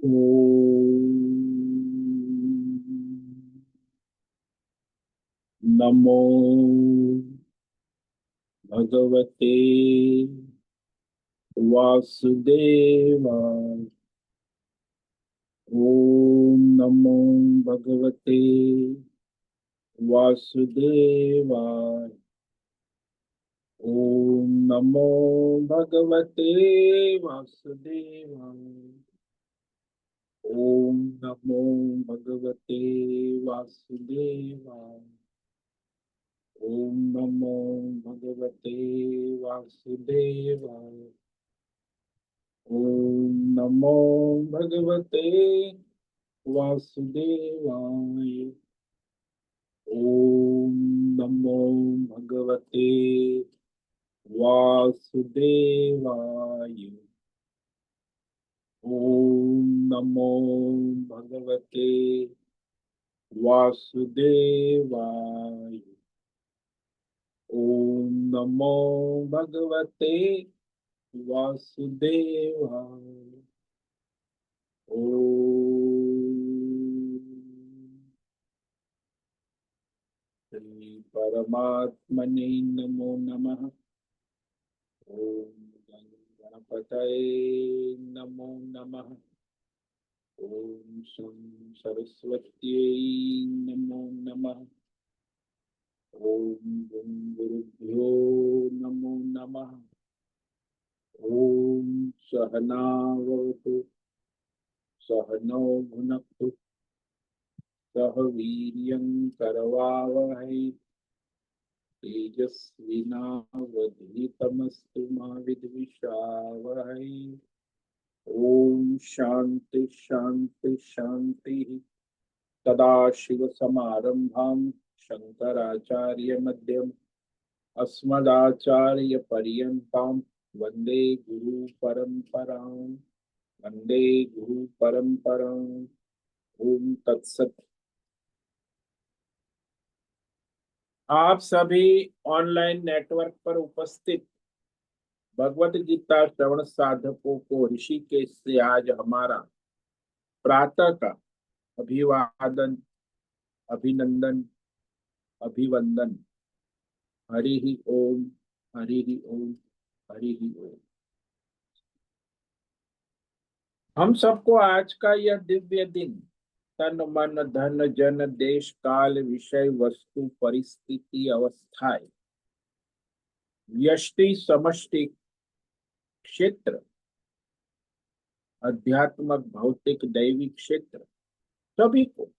ओम नमो भगवते वासुदेवाय। ओम नमो भगवते वासुदेवाय। ओम नमो भगवते वासुदेवाय। ओम नमो भगवते वासुदेवाय। ओम नमो भगवते वासुदेवाय। ओम नमो भगवते वासुदेवाय। ओम नमो भगवते वासुदेवाय। ओम नमो भगवते वासुदेवाय। ओम नमो भगवते वासुदेवाय। ओम श्री परमात्मने नमो नमः। ओम गणपतये नमो नमः। ओम शं सरस्वत्यै नमो नमः। ओम गुरुभ्यो नमो नमः। ओम सहनावतु सहनौ भुनक्तु सह वीर्यं करवावहै तेजस्विनावधीतमस्तु मा विद्विषावहै। ओम शांति शांति शांति। सदाशिवसमारम्भां शंकराचार्य मध्यम अस्मदाचार्यपर्यन्तां वन्दे गुरु परंपरां। वन्दे गुरु परंपरां। ओम तत्सत। आप सभी ऑनलाइन नेटवर्क पर उपस्थित भगवत गीता श्रवण साधकों को ऋषिकेश से आज हमारा प्रातः का अभिवादन, अभिनंदन, अभिवंदन। हरि ही ओम, हरि ही ओम, हरि ही ओम। हम सबको आज का यह दिव्य दिन तन मन धन जन देश काल विषय वस्तु परिस्थिति अवस्थाएं व्यष्टि समष्टि क्षेत्र अध्यात्मक भौतिक दैविक क्षेत्र सभी को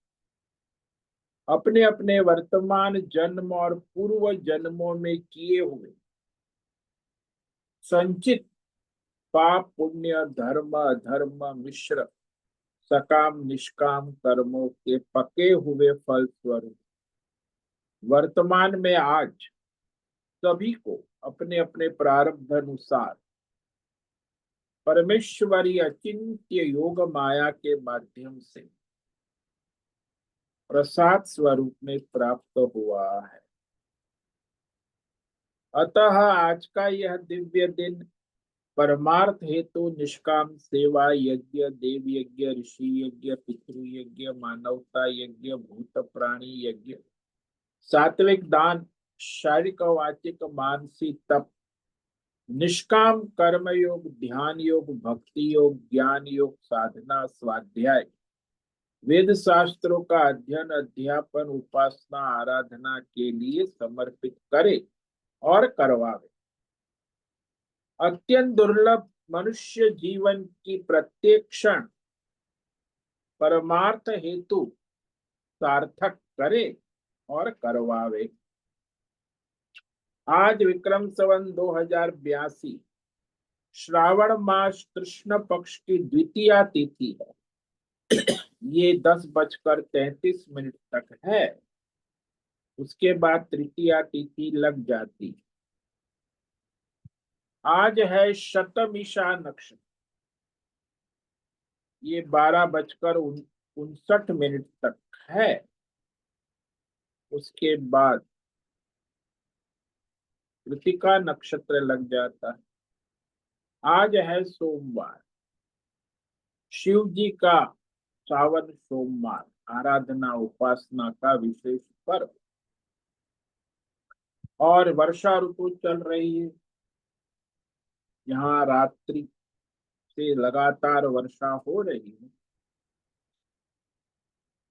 अपने अपने वर्तमान जन्म और पूर्व जन्मों में किए हुए संचित पाप पुण्य धर्म अधर्म मिश्र सकाम निष्काम कर्मों के पके हुए फल स्वरूप वर्तमान में आज सभी को अपने अपने प्रारब्ध अनुसार परमेश्वरी अचिंत्य योग माया के माध्यम से प्रसाद स्वरूप में प्राप्त हुआ है। अतः आज का यह दिव्य दिन परमार्थ हेतु निष्काम सेवा यज्ञ देव यज्ञ ऋषि यज्ञ पितृ यज्ञ मानवता यज्ञ भूत प्राणी यज्ञ सात्विक दान शारीरिक वाचिक मानसिक तप निष्काम कर्म योग ध्यान योग भक्ति योग ज्ञान योग साधना स्वाध्याय वेद शास्त्रों का अध्ययन अध्यापन उपासना आराधना के लिए समर्पित करे और करवावे। अत्यंत दुर्लभ मनुष्य जीवन की प्रत्येक क्षण परमार्थ हेतु सार्थक करे और करवावे। आज विक्रम संवत 2082 श्रावण मास कृष्ण पक्ष की द्वितीया तिथि है। ये 10:33 तक है। उसके बाद तृतीया तिथि लग जाती। आज है शतमिषा नक्षत्र। ये 12:59 तक है। उसके बाद कृतिका नक्षत्र लग जाता है। आज है सोमवार। शिव जी का सावन सोमवार आराधना उपासना का विशेष पर्व। और वर्षा ऋतु चल रही है, यहाँ रात्रि से लगातार वर्षा हो रही है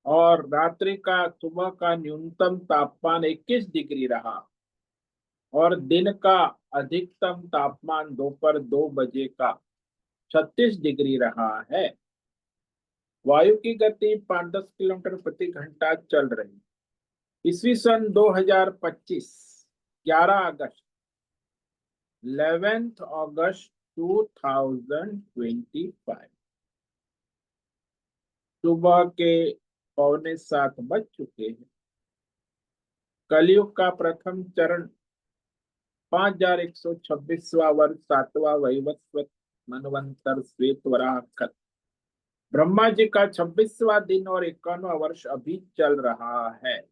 और रात्रि का सुबह का न्यूनतम तापमान 21 डिग्री रहा और दिन का अधिकतम तापमान दोपहर 2 बजे का 36 डिग्री रहा है। वायु की गति 5-10 किलोमीटर प्रति घंटा चल रही। ईस्वी सन 2025 11 अगस्त 11th अगस्त 2025 सुबह के 6:45 बज चुके हैं। कलयुग का प्रथम चरण 5126वां वर्ष 7वां वैवस्वत मनवंतर श्वेत वराह कल। ब्रह्मा जी का 26वां दिन और 51वां वर्ष अभी चल रहा है।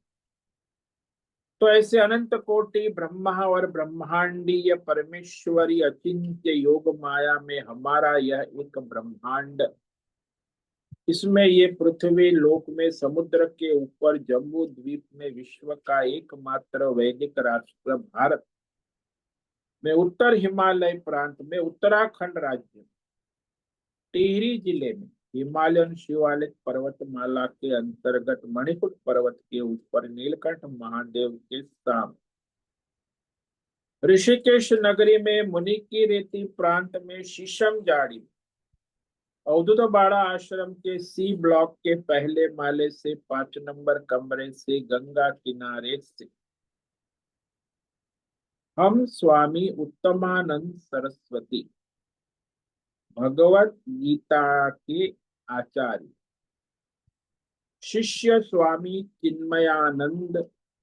तो ऐसे अनंत कोटि ब्रह्मा और ब्रह्मांडीय परमेश्वरी अचिंत्य योग माया में हमारा यह एक ब्रह्मांड, इसमें ये पृथ्वी लोक में समुद्र के ऊपर जम्बू द्वीप में विश्व का एकमात्र वैदिक राष्ट्र भारत में उत्तर हिमालय प्रांत में उत्तराखंड राज्य टिहरी जिले में हिमालयन शिवालिक पर्वतमाला के अंतर्गत मणिपुर पर्वत के ऊपर नीलकंठ महादेव के सामने ऋषिकेश नगरी में मुनि की रेती प्रांत में शीशम जाड़ी अवधूत बाड़ा आश्रम के सी ब्लॉक के पहले माले से 5 नंबर कमरे से गंगा किनारे से हम स्वामी उत्तमानंद सरस्वती भगवत गीता के आचार्य शिष्य स्वामी चिन्मयानंद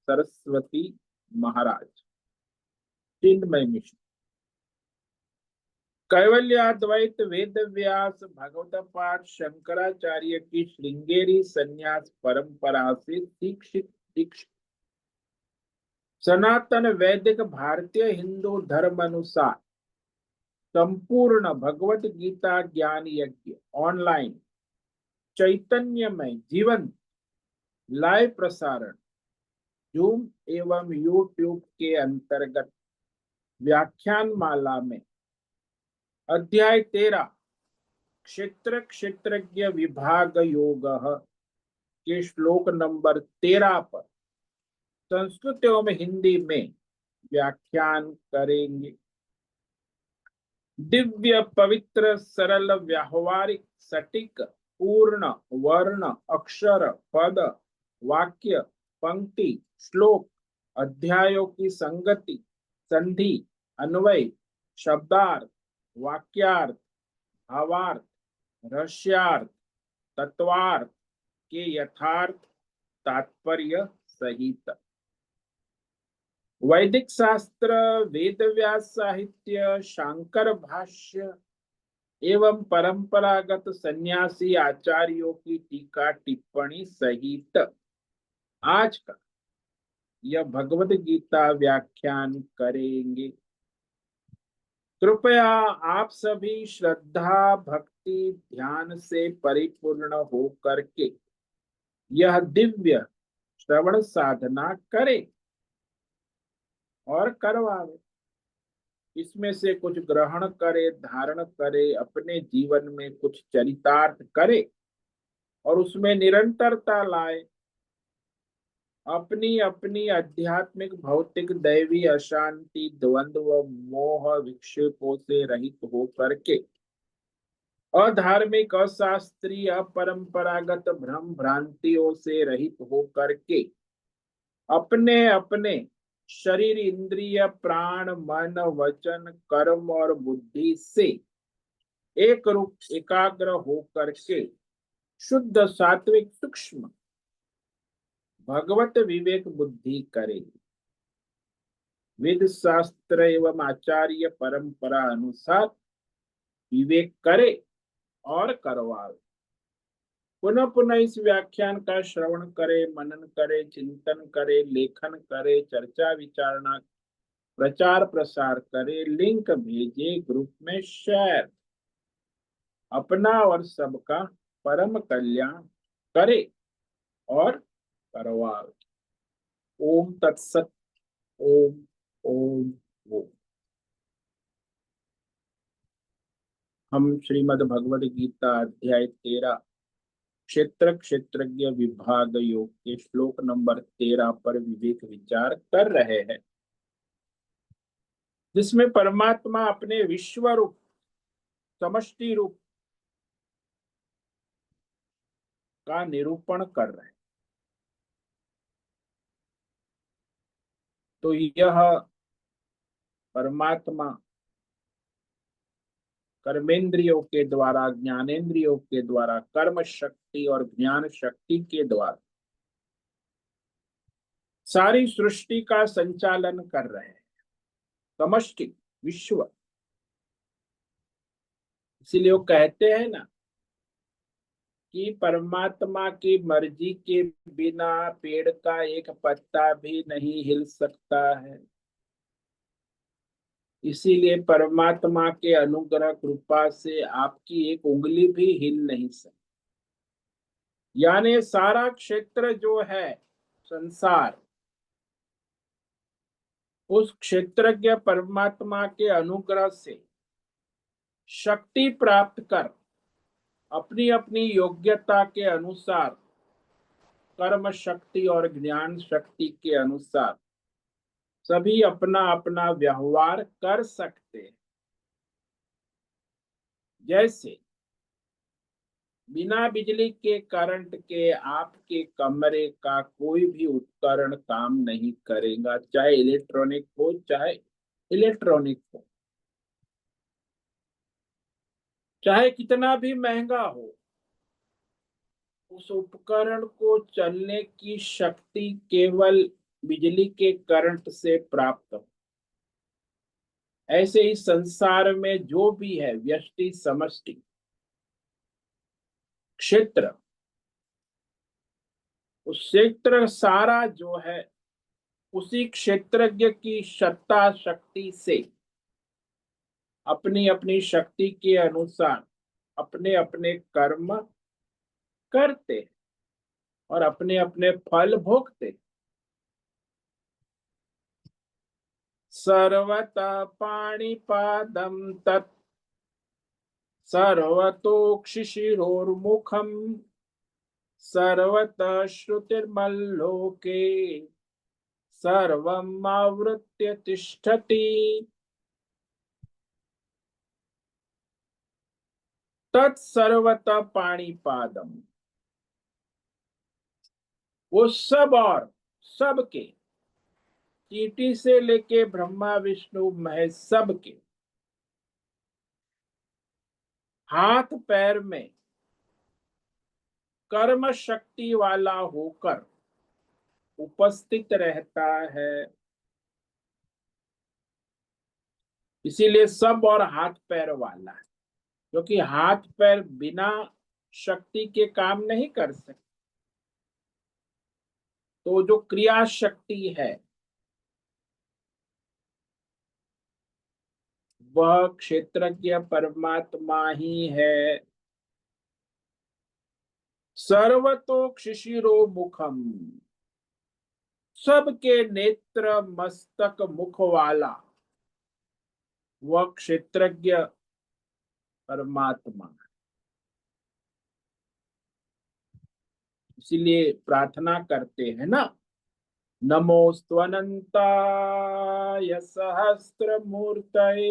सरस्वती महाराज चिन्मय मिश्र कैवल्याद्वैत वेद व्यास भगवत पाठ शंकराचार्य की श्रृंगेरी संन्यास परंपरा से दीक्षित सनातन वैदिक भारतीय हिंदू धर्म अनुसार संपूर्ण भगवत गीता ज्ञान यज्ञ ऑनलाइन चैतन्यमय जीवन लाइव प्रसारण जूम एवं यूट्यूब के अंतर्गत व्याख्यान माला में अध्याय 13 क्षेत्र क्षेत्रज्ञ विभाग योग के श्लोक नंबर 13 पर संस्कृत एवं हिंदी में व्याख्यान करेंगे। दिव्य पवित्र सरल व्यावहारिक सटीक पूर्ण वर्ण अक्षर पद वाक्य पंक्ति श्लोक अध्यायों की संगति संधि अन्वय शब्दार्थ वाक्यार्थ भावार्थ रहस्यार्थ तत्वार्थ के यथार्थ तात्पर्य सहित वैदिक शास्त्र वेद व्यास साहित्य शांकर भाष्य एवं परंपरागत सन्यासी आचार्यों की टीका टिप्पणी सहित आज का यह भगवद गीता व्याख्यान करेंगे। कृपया आप सभी श्रद्धा भक्ति ध्यान से परिपूर्ण हो करके यह दिव्य श्रवण साधना करें और करवावे। इसमें से कुछ ग्रहण करे धारण करे अपने जीवन में कुछ चरितार्थ करे और उसमें निरंतरता लाए। अपनी अपनी आध्यात्मिक भौतिक दैवी अशांति द्वंद्व मोह विक्षेपों से रहित हो करके अधार्मिक अशास्त्रीय अपरंपरागत भ्रम भ्रांतियों से रहित हो करके अपने अपने शरीर इंद्रिय प्राण मन वचन कर्म और बुद्धि से एक रूप एकाग्र हो करके शुद्ध सात्विक सूक्ष्म भगवत विवेक बुद्धि करेगी। वेद शास्त्र एवं आचार्य परंपरा अनुसार विवेक करे और करवावे। पुनः पुनः इस व्याख्यान का श्रवण करे मनन करे चिंतन करे लेखन करे चर्चा विचारणा प्रचार प्रसार करे लिंक भेजे ग्रुप में शेयर अपना और सबका परम कल्याण करे और करवावे। ओम तत्सत। ओम ओम ओम। हम श्रीमद् भगवद गीता अध्याय 13 क्षेत्र क्षेत्रज्ञ विभाग योग के श्लोक नंबर 13 पर विवेक विचार कर रहे हैं, जिसमें परमात्मा अपने विश्व रूप, समष्टि रूप का निरूपण कर रहे हैं। तो यह परमात्मा कर्मेंद्रियों के द्वारा, ज्ञानेंद्रियों के द्वारा, कर्म शक्ति और ज्ञान शक्ति के द्वारा सारी सृष्टि का संचालन कर रहे हैं। समष्टि विश्व। इसीलिए वो कहते हैं ना कि परमात्मा की मर्जी के बिना पेड़ का एक पत्ता भी नहीं हिल सकता है। इसीलिए परमात्मा के अनुग्रह कृपा से आपकी एक उंगली भी हिल नहीं सकती। यानी सारा क्षेत्र जो है संसार, उस क्षेत्रज्ञ परमात्मा के अनुग्रह से शक्ति प्राप्त कर अपनी अपनी योग्यता के अनुसार, कर्म शक्ति और ज्ञान शक्ति के अनुसार सभी अपना अपना व्यवहार कर सकते हैं। जैसे बिना बिजली के करंट के आपके कमरे का कोई भी उपकरण काम नहीं करेगा, चाहे इलेक्ट्रॉनिक हो चाहे इलेक्ट्रॉनिक हो, चाहे कितना भी महंगा हो। उस उपकरण को चलने की शक्ति केवल बिजली के करंट से प्राप्त हो। ऐसे ही संसार में जो भी है व्यष्टि समष्टि क्षेत्र, उस क्षेत्र सारा जो है उसी क्षेत्रज्ञ की सत्ता शक्ति से अपनी अपनी शक्ति के अनुसार अपने अपने कर्म करते और अपने अपने फल भोगते। सर्वतः पाणिपादं तत् सर्वतोक्षिशिरोर्मुखम् सर्वतः श्रुतिर्मल्लोके सर्वम् आवृत्य तिष्ठति। तत्सर्वतः पाणिपादम, वो सब और सबके, चींटी से लेके ब्रह्मा विष्णु महेश सबके हाथ पैर में कर्म शक्ति वाला होकर उपस्थित रहता है। इसीलिए सब और हाथ पैर वाला है, क्योंकि हाथ पैर बिना शक्ति के काम नहीं कर सकते। तो जो क्रिया शक्ति है वह क्षेत्रज्ञ परमात्मा ही है। सर्वतोक्षिशिरो मुखम, सबके नेत्र मस्तक मुख वाला वह क्षेत्रज्ञ परमात्मा। इसीलिए प्रार्थना करते हैं ना, नमोस्त्वनंताय सहस्त्रमूर्तये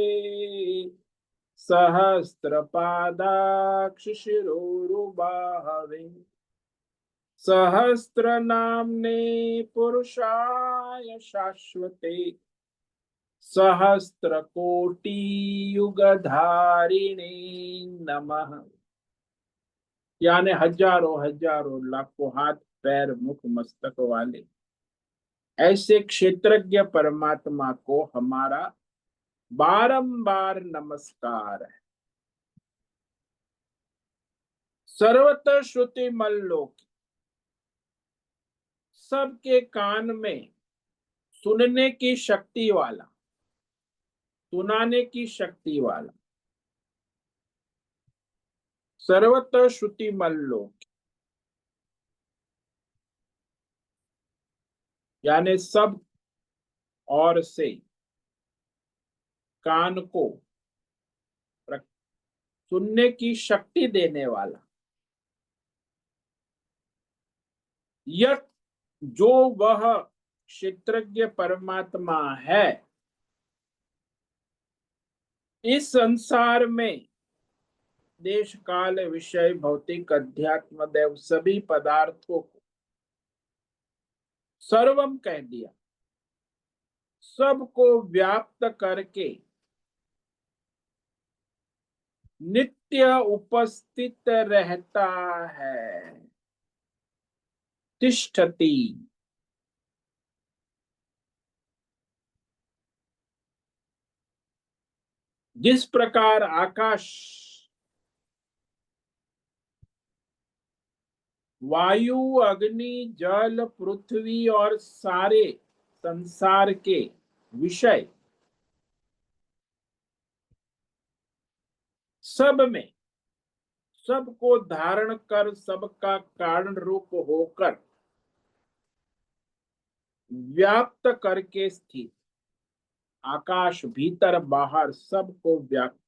सहस्रपादाक्षिशिरोरुबाहवे सहस्रनाम्ने पुरुषाय शाश्वते सहस्रकोटियुगधारिणे नमः। यानी हजारों हजारों लाखों हाथ पैर मुख मस्तक वाले ऐसे क्षेत्रज्ञ परमात्मा को हमारा बारंबार नमस्कार है। सर्वत्र श्रुति मल्लोक, सबके कान में सुनने की शक्ति वाला, सुनाने की शक्ति वाला, सर्वत्र श्रुति मल्लो, यानी सब और से कान को सुनने की शक्ति देने वाला, यह जो वह क्षेत्रज्ञ परमात्मा है, इस संसार में देश काल विषय भौतिक अध्यात्म दैव सभी पदार्थों को सर्वम कह दिया, सबको व्याप्त करके नित्य उपस्थित रहता है। तिष्ठति, जिस प्रकार आकाश, वायु, अग्नि, जल, पृथ्वी और सारे संसार के विषय सब में सबको धारण कर सबका कारण रूप होकर व्याप्त करके स्थित, आकाश भीतर बाहर सबको व्याप्त।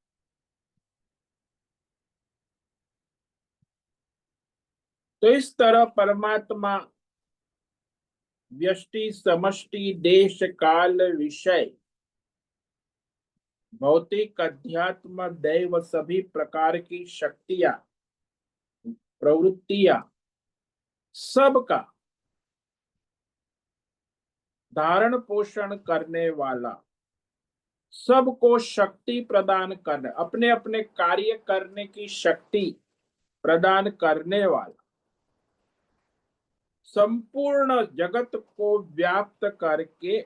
तो इस तरह परमात्मा व्यष्टि समष्टि देश काल विषय भौतिक अध्यात्म दैव सभी प्रकार की शक्तियां प्रवृत्तियां सबका धारण पोषण करने वाला, सबको शक्ति प्रदान करने, अपने अपने कार्य करने की शक्ति प्रदान करने वाला, संपूर्ण जगत को व्याप्त करके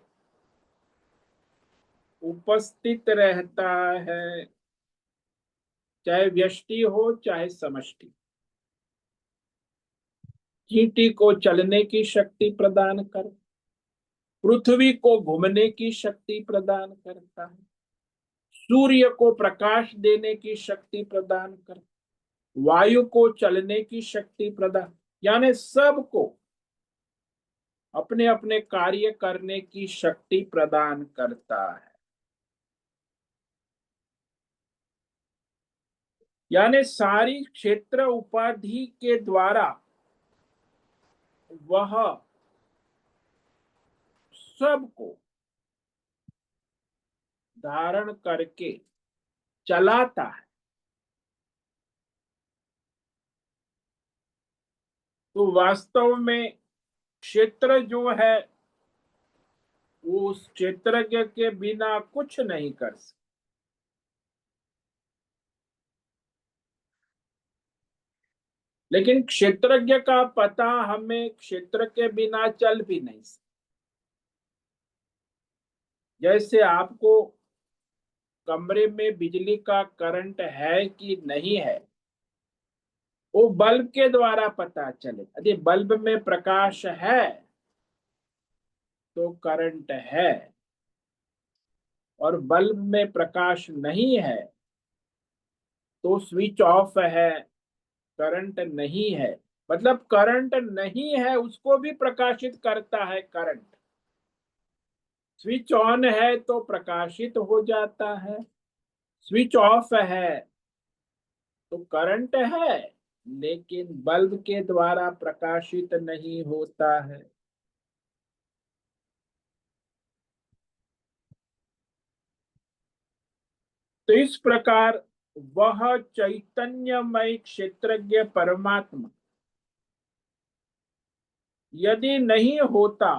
उपस्थित रहता है, चाहे व्यष्टि हो चाहे समष्टि। चींटी को चलने की शक्ति प्रदान कर, पृथ्वी को घूमने की शक्ति प्रदान करता है, सूर्य को प्रकाश देने की शक्ति प्रदान कर, वायु को चलने की शक्ति प्रदान, यानी सबको अपने अपने कार्य करने की शक्ति प्रदान करता है। यानी सारी क्षेत्र उपाधि के द्वारा वह सबको धारण करके चलाता है। तो वास्तव में क्षेत्र जो है वो उस क्षेत्रज्ञ के बिना कुछ नहीं कर सकता। लेकिन क्षेत्रज्ञ का पता हमें क्षेत्र के बिना चल भी नहीं सकता। जैसे आपको कमरे में बिजली का करंट है कि नहीं है, वो बल्ब के द्वारा पता चले। यदि बल्ब में प्रकाश है तो करंट है, और बल्ब में प्रकाश नहीं है तो स्विच ऑफ है, करंट नहीं है। मतलब करंट नहीं है उसको भी प्रकाशित करता है करंट, स्विच ऑन है तो प्रकाशित हो जाता है, स्विच ऑफ है तो करंट है लेकिन बल्ब के द्वारा प्रकाशित नहीं होता है। तो इस प्रकार वह चैतन्यमय क्षेत्रज्ञ परमात्मा यदि नहीं होता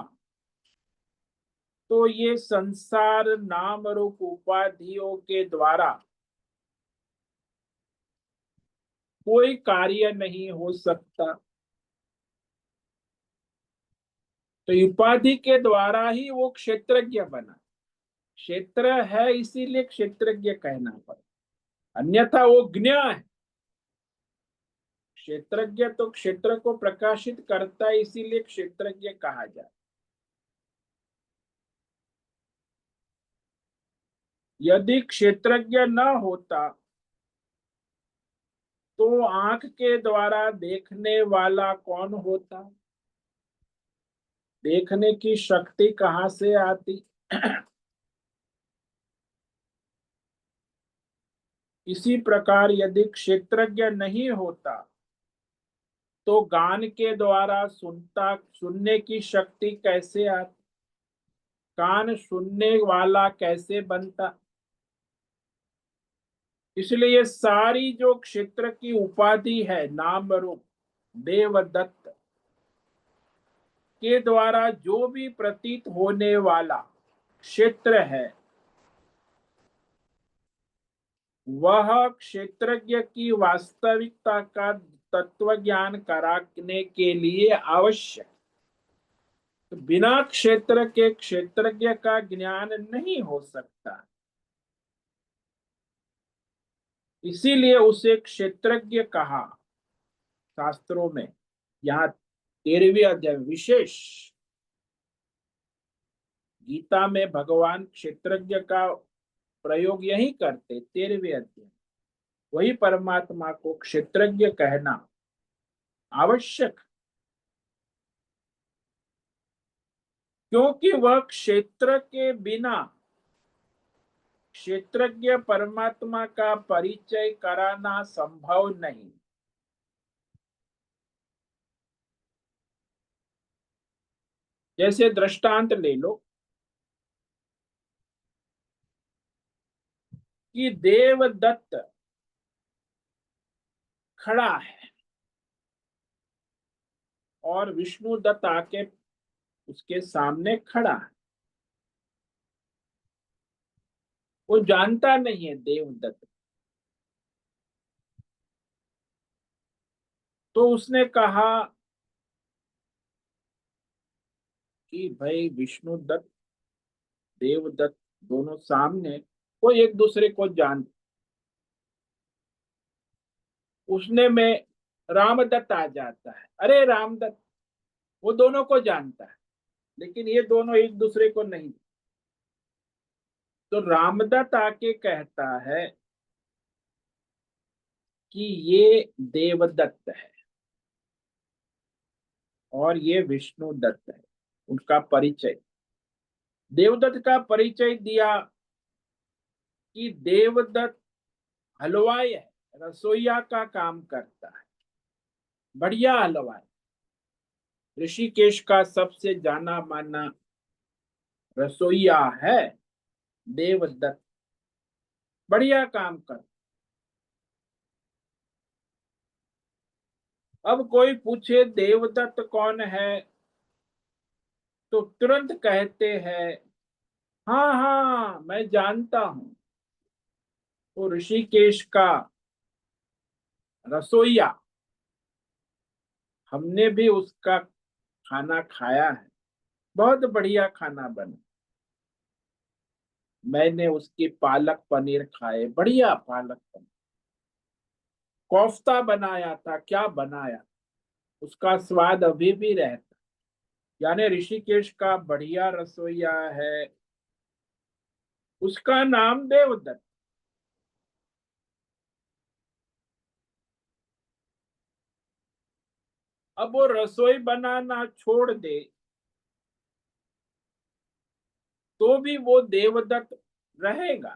तो ये संसार नाम रूप उपाधियों के द्वारा कोई कार्य नहीं हो सकता। तो उपाधि के द्वारा ही वो क्षेत्रज्ञ बना, क्षेत्र है इसीलिए क्षेत्रज्ञ कहना पड़ा, अन्यथा वो ज्ञ है। क्षेत्रज्ञ तो क्षेत्र को प्रकाशित करता है इसीलिए क्षेत्रज्ञ कहा जाए। यदि क्षेत्रज्ञ न होता तो आंख के द्वारा देखने वाला कौन होता? देखने की शक्ति कहाँ से आती? इसी प्रकार यदि क्षेत्रज्ञ नहीं होता तो गान के द्वारा सुनने की शक्ति कैसे आती? कान सुनने वाला कैसे बनता? इसलिए सारी जो क्षेत्र की उपाधि है, नाम रूप देवदत्त के द्वारा जो भी प्रतीत होने वाला क्षेत्र है, वह क्षेत्रज्ञ की वास्तविकता का तत्व ज्ञान कराने के लिए आवश्यक। तो बिना क्षेत्र के क्षेत्रज्ञ का ज्ञान नहीं हो सकता। इसीलिए उसे क्षेत्रज्ञ कहा शास्त्रों में। यहाँ 13वें अध्याय विशेष गीता में भगवान क्षेत्रज्ञ का प्रयोग यही करते। 13वें अध्याय वही परमात्मा को क्षेत्रज्ञ कहना आवश्यक, क्योंकि वह क्षेत्र के बिना क्षेत्रज्ञ परमात्मा का परिचय कराना संभव नहीं। जैसे दृष्टांत ले लो कि देवदत्त खड़ा है और विष्णुदत्त आके उसके सामने खड़ा है। वो जानता नहीं है देवदत्त। तो उसने कहा कि भाई विष्णुदत्त देवदत्त दोनों सामने, वो एक दूसरे को जान। उसने में रामदत्त आ जाता है, अरे रामदत्त, वो दोनों को जानता है लेकिन ये दोनों एक दूसरे को नहीं। तो रामदत्त आके कहता है कि ये देवदत्त है और ये विष्णुदत्त है। उनका परिचय, देवदत्त का परिचय दिया कि देवदत्त हलवाई है, रसोईया का काम करता है, बढ़िया हलवाई, ऋषिकेश का सबसे जाना माना रसोईया है देवदत्त, बढ़िया काम कर। अब कोई पूछे देवदत्त कौन है, तो तुरंत कहते हैं हाँ हाँ मैं जानता हूं, वो ऋषिकेश का रसोईया, हमने भी उसका खाना खाया है, बहुत बढ़िया खाना बना। मैंने उसकी पालक पनीर खाए, बढ़िया पालक पनीर, कोफ्ता बनाया था, क्या बनाया, उसका स्वाद अभी भी रहता। यानी ऋषिकेश का बढ़िया रसोईया है, उसका नाम देवदत्त। अब वो रसोई बनाना छोड़ दे तो भी वो देवदत्त रहेगा।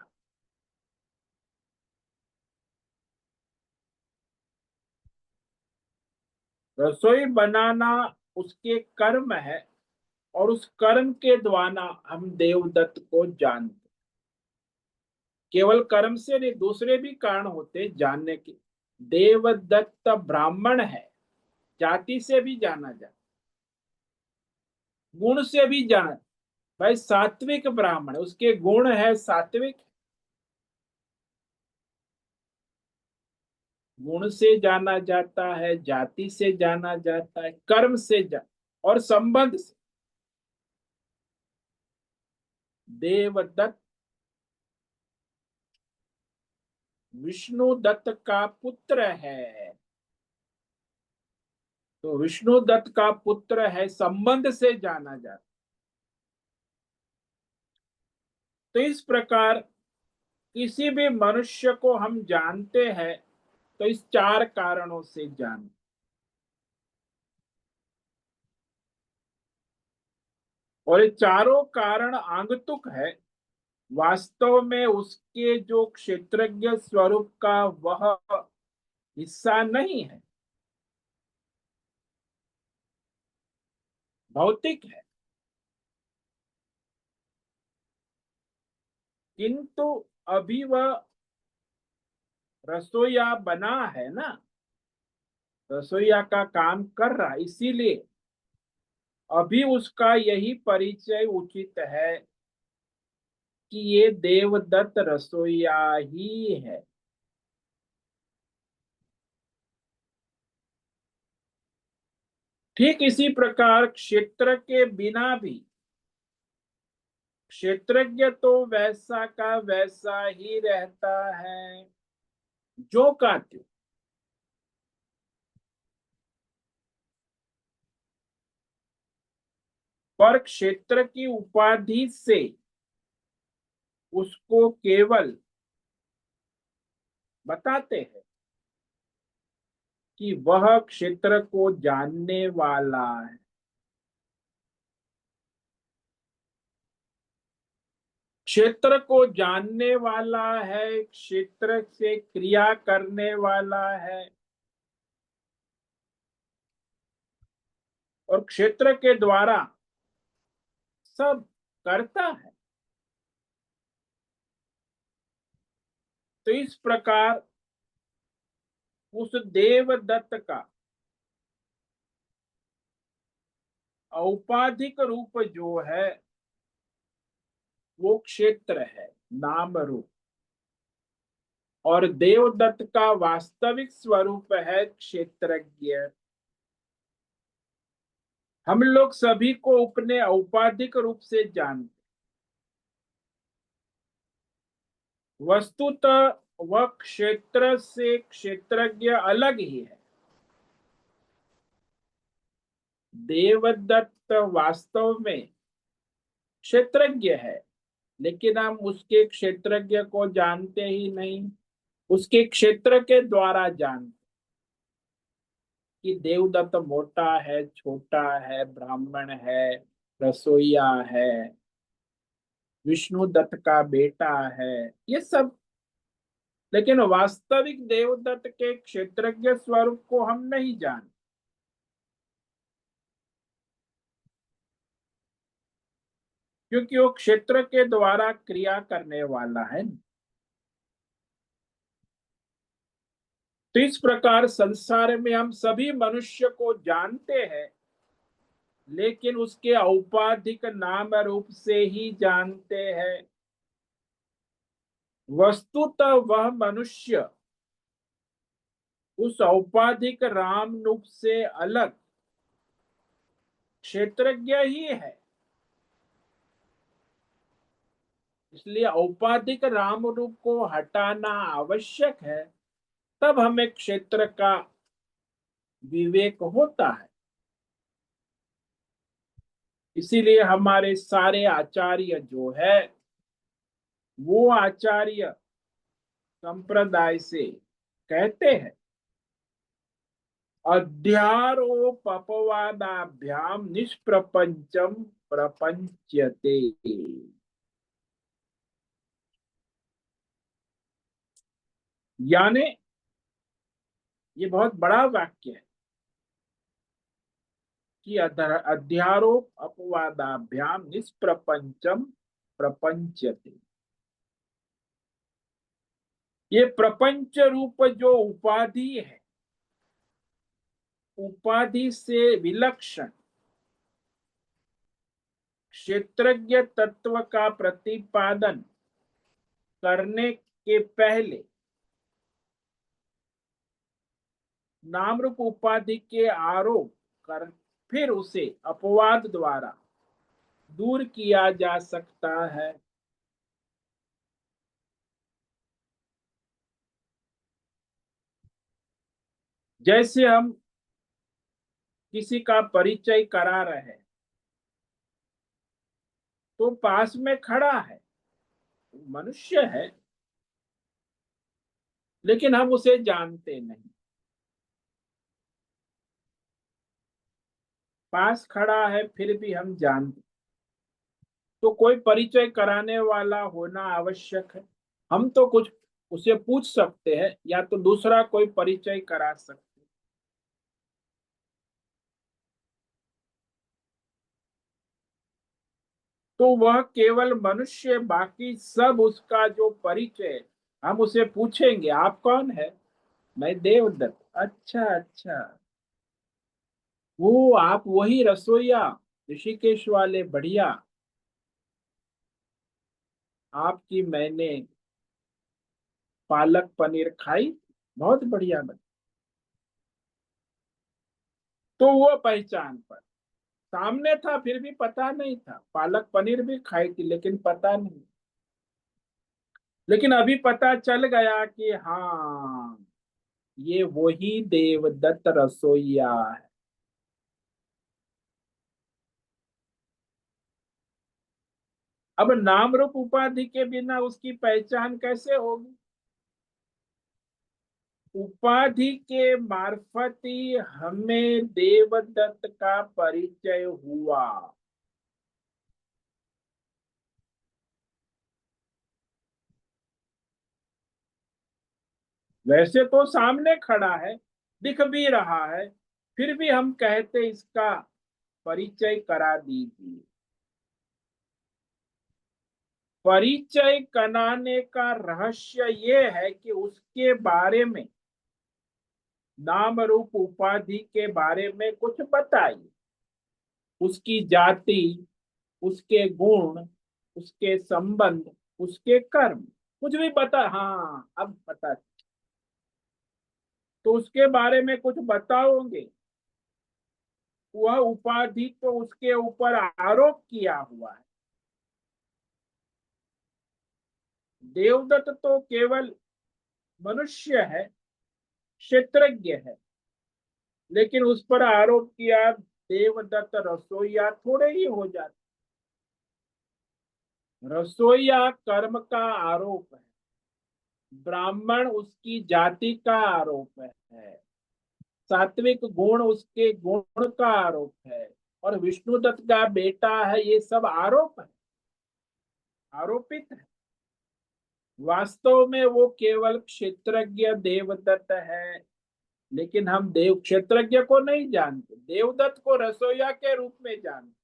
रसोई बनाना उसके कर्म है और उस कर्म के द्वारा हम देवदत्त को जानते। केवल कर्म से नहीं, दूसरे भी कारण होते जानने के। देवदत्त ब्राह्मण है, जाति से भी जाना जाता, गुण से भी जाना। भाई सात्विक ब्राह्मण, उसके गुण है सात्विक, गुण से जाना जाता है, जाति से जाना जाता है, कर्म से और संबंध से। देवदत्त विष्णुदत्त का पुत्र है, तो विष्णुदत्त का पुत्र है, संबंध से जाना जाता। तो इस प्रकार किसी भी मनुष्य को हम जानते हैं तो इस चार कारणों से जान। और ये चारों कारण आगंतुक है, वास्तव में उसके जो क्षेत्रज्ञ स्वरूप का वह हिस्सा नहीं है, भौतिक है। किंतु अभी वह रसोईया बना है ना, रसोईया का काम कर रहा, इसीलिए अभी उसका यही परिचय उचित है कि ये देवदत्त रसोईया ही है। ठीक इसी प्रकार क्षेत्र के बिना भी क्षेत्रज्ञ तो वैसा का वैसा ही रहता है जो का त्यों। पर क्षेत्र की उपाधि से उसको केवल बताते हैं कि वह क्षेत्र को जानने वाला है। क्षेत्र को जानने वाला है, क्षेत्र से क्रिया करने वाला है, और क्षेत्र के द्वारा सब करता है। तो इस प्रकार उस देवदत्त का औपाधिक रूप जो है वो क्षेत्र है, नाम रूप। और देवदत्त का वास्तविक स्वरूप है क्षेत्रज्ञ। हम लोग सभी को अपने औपाधिक रूप से जानते, वस्तुतः वह क्षेत्र से क्षेत्रज्ञ अलग ही है। देवदत्त वास्तव में क्षेत्रज्ञ है, लेकिन हम उसके क्षेत्रज्ञ को जानते ही नहीं। उसके क्षेत्र के द्वारा जानते कि देवदत्त मोटा है, छोटा है, ब्राह्मण है, रसोईया है, विष्णु दत्त का बेटा है, ये सब। लेकिन वास्तविक देवदत्त के क्षेत्रज्ञ स्वरूप को हम नहीं जानते, क्योंकि वो क्षेत्र के द्वारा क्रिया करने वाला है। तो इस प्रकार संसार में हम सभी मनुष्य को जानते हैं, लेकिन उसके औपाधिक नाम रूप से ही जानते हैं। वस्तुतः वह मनुष्य उस औपाधिक राम रूप से अलग क्षेत्रज्ञ ही है। इसलिए औपाधिक राम रूप को हटाना आवश्यक है, तब हमें क्षेत्र का विवेक होता है। इसीलिए हमारे सारे आचार्य जो है वो आचार्य संप्रदाय से कहते हैं अध्यारोपवादाभ्याम निष्प्रपंचम प्रपंच्यते। यानी ये बहुत बड़ा वाक्य है कि अध्यारोप अपवादाभ्याम निष्प्रपंचम प्रपंच्यते। ये प्रपंच रूप जो उपाधि है, उपाधि से विलक्षण क्षेत्रज्ञ तत्व का प्रतिपादन करने के पहले नाम रूप उपाधि के आरोप कर फिर उसे अपवाद द्वारा दूर किया जा सकता है। जैसे हम किसी का परिचय करा रहे हैं, तो पास में खड़ा है, मनुष्य है, लेकिन हम उसे जानते नहीं। पास खड़ा है फिर भी हम जानते, तो कोई परिचय कराने वाला होना आवश्यक है। हम तो कुछ उसे पूछ सकते हैं या तो दूसरा कोई परिचय करा सकते हैं। तो वह केवल मनुष्य, बाकी सब उसका जो परिचय है, हम उसे पूछेंगे आप कौन है। मैं देवदत्त। अच्छा अच्छा, वो आप वही रसोईया ऋषिकेश वाले, बढ़िया। आपकी मैंने पालक पनीर खाई, बहुत बढ़िया बनी। तो वो पहचान पर, सामने था फिर भी पता नहीं था। पालक पनीर भी खाई थी लेकिन पता नहीं। लेकिन अभी पता चल गया कि हाँ, ये वही देवदत्त रसोईया है। अब नाम रूप उपाधि के बिना उसकी पहचान कैसे होगी? उपाधि के मार्फत ही हमें देवदत्त का परिचय हुआ। वैसे तो सामने खड़ा है, दिख भी रहा है, फिर भी हम कहते इसका परिचय करा दीजिए। परिचय कराने का रहस्य ये है कि उसके बारे में, नाम रूप उपाधि के बारे में कुछ बताइए। उसकी जाति, उसके गुण, उसके संबंध, उसके कर्म, कुछ भी बता। हाँ अब पता, तो उसके बारे में कुछ बताओगे। वह उपाधि तो उसके ऊपर आरोप किया हुआ है। देवदत्त तो केवल मनुष्य है, क्षेत्रज्ञ है, लेकिन उस पर आरोप किया देवदत्त रसोईया थोड़े ही हो जाते। रसोईया कर्म का आरोप है, ब्राह्मण उसकी जाति का आरोप है, सात्विक गुण उसके गुण का आरोप है, और विष्णुदत्त का बेटा है, ये सब आरोप है, आरोपित है। वास्तव में वो केवल क्षेत्रज्ञ देवदत्त है। लेकिन हम देव क्षेत्रज्ञ को नहीं जानते, देवदत्त को रसोईया के रूप में जानते।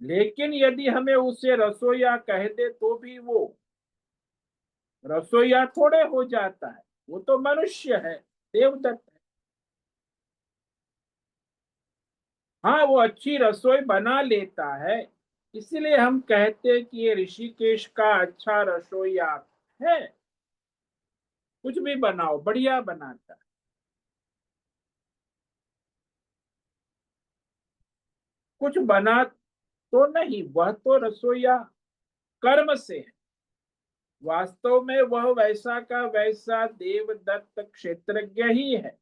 लेकिन यदि हमें उसे रसोईया कह दे तो भी वो रसोईया थोड़े हो जाता है, वो तो मनुष्य है, देवदत्त है। हाँ, वो अच्छी रसोई बना लेता है, इसीलिए हम कहते हैं कि ये ऋषिकेश का अच्छा रसोईया है। कुछ भी बनाओ, बढ़िया बनाता है। कुछ बना तो नहीं, वह तो रसोईया कर्म से है। वास्तव में वह वैसा का वैसा देवदत्त क्षेत्रज्ञ ही है।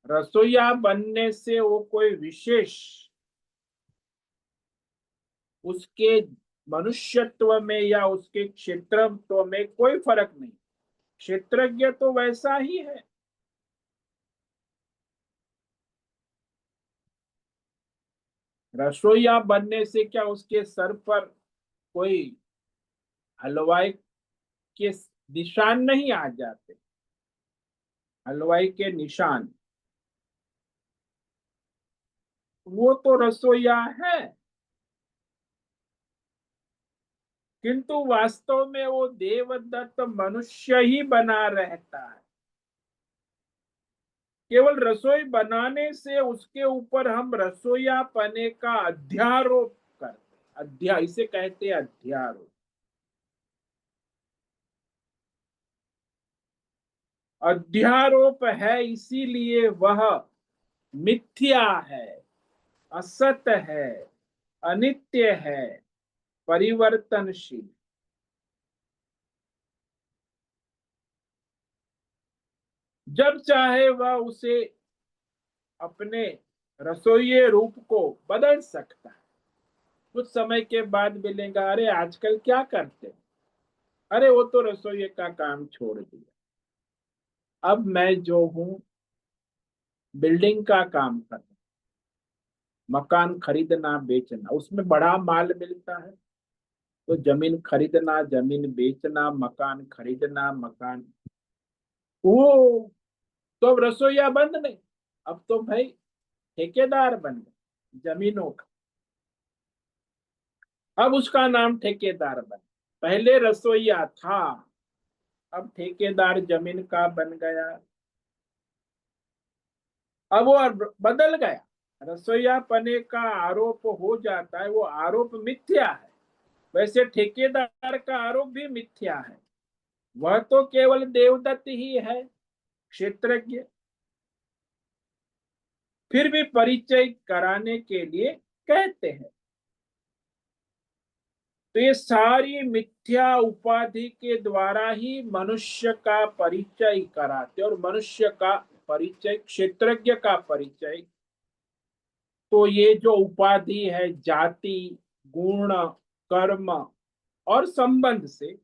रसोईया बनने से वो कोई विशेष उसके मनुष्यत्व में या उसके क्षेत्रत्व में कोई फर्क नहीं। क्षेत्रज्ञ तो वैसा ही है। रसोईया बनने से क्या उसके सर पर कोई हलवाई के निशान नहीं आ जाते? हलवाई के निशान, वो तो रसोईया है। किंतु वास्तव में वो देवदत्त मनुष्य ही बना रहता है। केवल रसोई बनाने से उसके ऊपर हम रसोईया पने का अध्यारोप करते, अध्याय इसे कहते हैं, अध्यारोप। अध्यारोप है इसीलिए वह मिथ्या है, असत है, अनित्य है, परिवर्तनशील। जब चाहे वह उसे अपने रसोई रूप को बदल सकता है। कुछ समय के बाद मिलेगा, अरे आजकल क्या करते हैं? अरे वो तो रसोई का काम छोड़ दिया, अब मैं जो हूँ बिल्डिंग का काम कर रहा हूं, मकान खरीदना बेचना, उसमें बड़ा माल मिलता है। तो जमीन खरीदना, जमीन बेचना, मकान खरीदना, मकान, वो तो अब रसोईया बंद नहीं, अब तो भाई ठेकेदार बन गए जमीनों का। अब उसका नाम ठेकेदार बन, पहले रसोईया था, अब ठेकेदार जमीन का बन गया। अब वो बदल गया, रसोईया पने का आरोप हो जाता है, वो आरोप मिथ्या है। वैसे ठेकेदार का आरोप भी मिथ्या है, वह तो केवल देवदत्त ही है, क्षेत्रज्ञ। फिर भी परिचय कराने के लिए कहते हैं। तो ये सारी मिथ्या उपाधि के द्वारा ही मनुष्य का परिचय कराते, और मनुष्य का परिचय, क्षेत्रज्ञ का परिचय, तो ये जो उपाधि है जाति, गुण, कर्म और संबंध से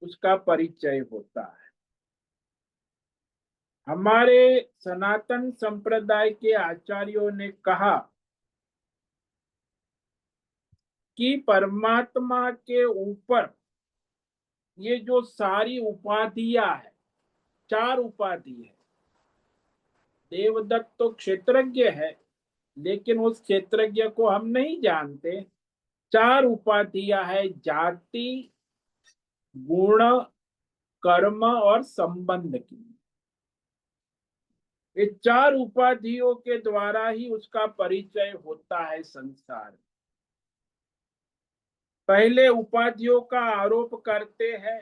उसका परिचय होता है। हमारे सनातन संप्रदाय के आचार्यों ने कहा कि परमात्मा के ऊपर ये जो सारी उपाधियां है, चार उपाधि है। देवदत्त तो क्षेत्रज्ञ है, लेकिन उस क्षेत्रज्ञ को हम नहीं जानते। चार उपाधियां है, जाति, गुण, कर्म और संबंध की। ये चार उपाधियों के द्वारा ही उसका परिचय होता है संसार में। पहले उपाधियों का आरोप करते हैं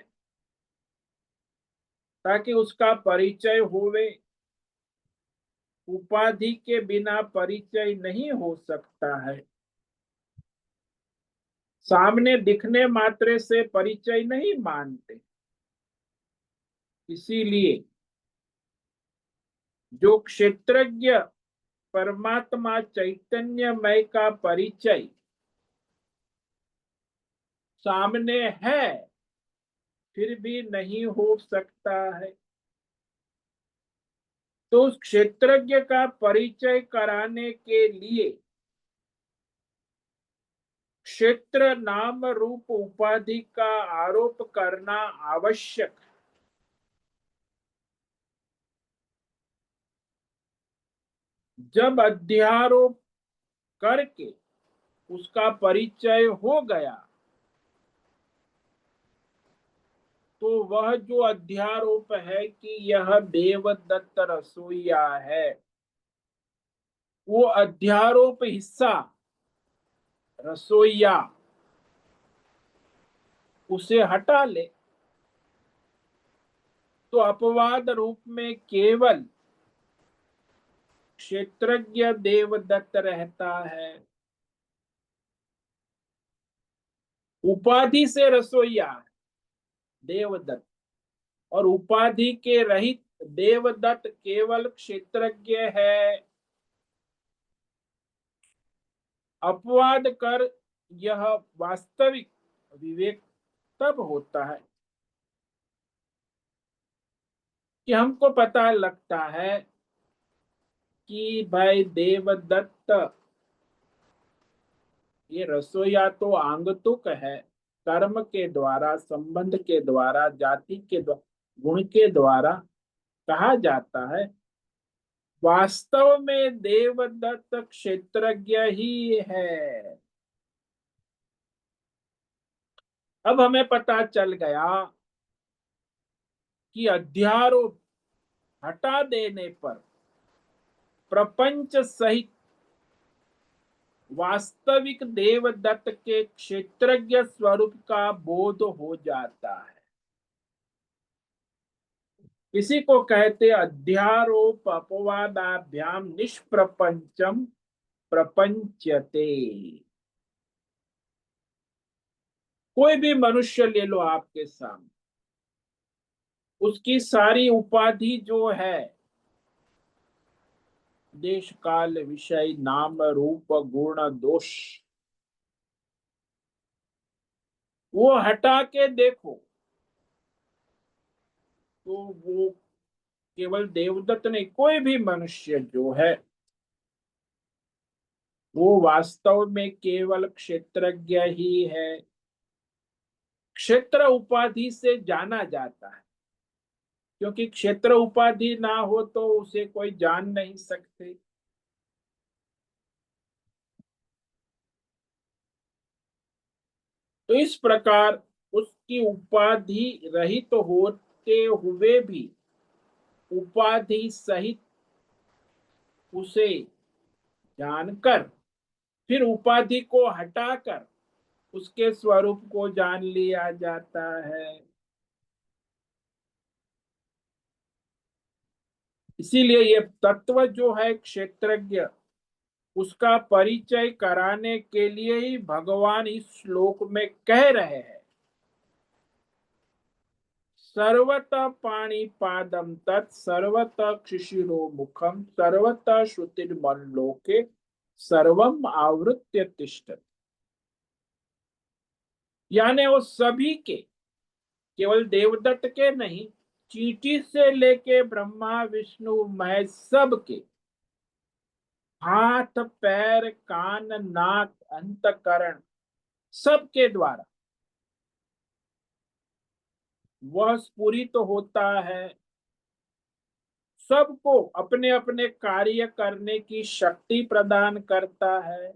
ताकि उसका परिचय होवे। उपाधि के बिना परिचय नहीं हो सकता है। सामने दिखने मात्र से परिचय नहीं मानते। इसीलिए जो क्षेत्रज्ञ परमात्मा चैतन्यमय का परिचय सामने है, फिर भी नहीं हो सकता है। तो उस क्षेत्रज्ञ का परिचय कराने के लिए क्षेत्र नाम रूप उपाधि का आरोप करना आवश्यक है। जब अध्यारोप करके उसका परिचय हो गया, तो वह जो अध्यारोप है कि यह देवदत्त रसोईया है, वो अध्यारोप हिस्सा रसोईया उसे हटा ले, तो अपवाद रूप में केवल क्षेत्रज्ञ देवदत्त रहता है। उपाधि से रसोईया देवदत्त, और उपाधि के रहित देवदत्त केवल क्षेत्रज्ञ है। अपवाद कर यह वास्तविक विवेक तब होता है कि हमको पता लगता है कि भाई देवदत्त ये रसोईया तो आंगतुक है, कर्म के द्वारा, संबंध के द्वारा, जाति के द्वारा, गुण के द्वारा कहा जाता है। वास्तव में देवदत्त क्षेत्रज्ञ ही है। अब हमें पता चल गया कि अध्यारोप हटा देने पर प्रपंच सहित वास्तविक देवदत्त के क्षेत्रज्ञ स्वरूप का बोध हो जाता है। इसी को कहते अध्यारोप अपवादाभ्याम निष्प्रपंचम प्रपंचते। कोई भी मनुष्य ले लो आपके सामने, उसकी सारी उपाधि जो है, देश काल विषय नाम रूप गुण दोष, वो हटा के देखो तो वो केवल देवदत्त नहीं, कोई भी मनुष्य जो है वो वास्तव में केवल क्षेत्रज्ञ ही है। क्षेत्र उपाधि से जाना जाता है, क्योंकि क्षेत्र उपाधि ना हो तो उसे कोई जान नहीं सकते। तो इस प्रकार उसकी उपाधि रहित तो होते हुए भी उपाधि सहित उसे जानकर फिर उपाधि को हटाकर उसके स्वरूप को जान लिया जाता है। इसीलिए ये तत्व जो है क्षेत्रज्ञ, उसका परिचय कराने के लिए ही भगवान इस श्लोक में कह रहे हैं, सर्वतः पाणिपादं तत् सर्वतः क्षिशिरो मुखम सर्वतः श्रुतिर्मल्लोके सर्वम आवृत्य तिष्ठति। यानी वो सभी के, केवल देवदत्त के नहीं, चींटी से लेके ब्रह्मा विष्णु महेश सब के हाथ पैर कान नाक अंतकरण सबके द्वारा वह स्फुरित होता है, सबको अपने अपने कार्य करने की शक्ति प्रदान करता है।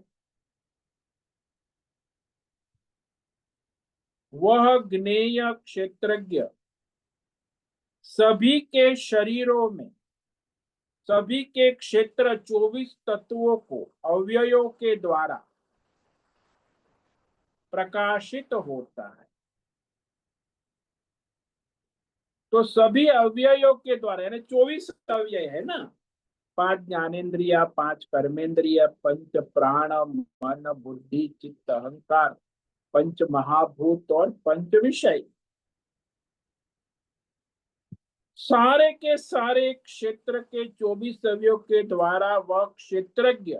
वह ज्ञेय क्षेत्रज्ञ सभी के शरीरों में, सभी के क्षेत्र 24 तत्वों को अवयवों के द्वारा प्रकाशित होता है। तो सभी अवयवों के द्वारा, यानी 24 अवयव है ना, 5 ज्ञानेन्द्रिया, 5 कर्मेंद्रिय, पंच प्राण, मन बुद्धि चित्त अहंकार, पंच महाभूत और पंच विषय, सारे के सारे क्षेत्र के 24 अवयव के द्वारा वह क्षेत्रज्ञ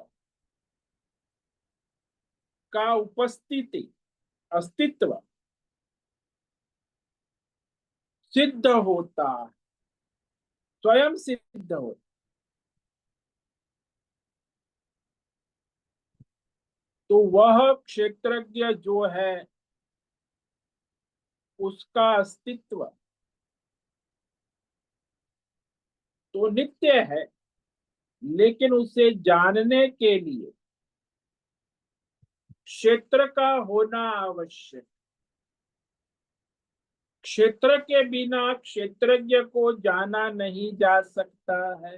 का उपस्थिति, अस्तित्व सिद्ध होता है, स्वयं सिद्ध होता। तो वह क्षेत्रज्ञ जो है उसका अस्तित्व तो नित्य है, लेकिन उसे जानने के लिए क्षेत्र का होना आवश्यक। क्षेत्र के बिना क्षेत्रज्ञ को जाना नहीं जा सकता है।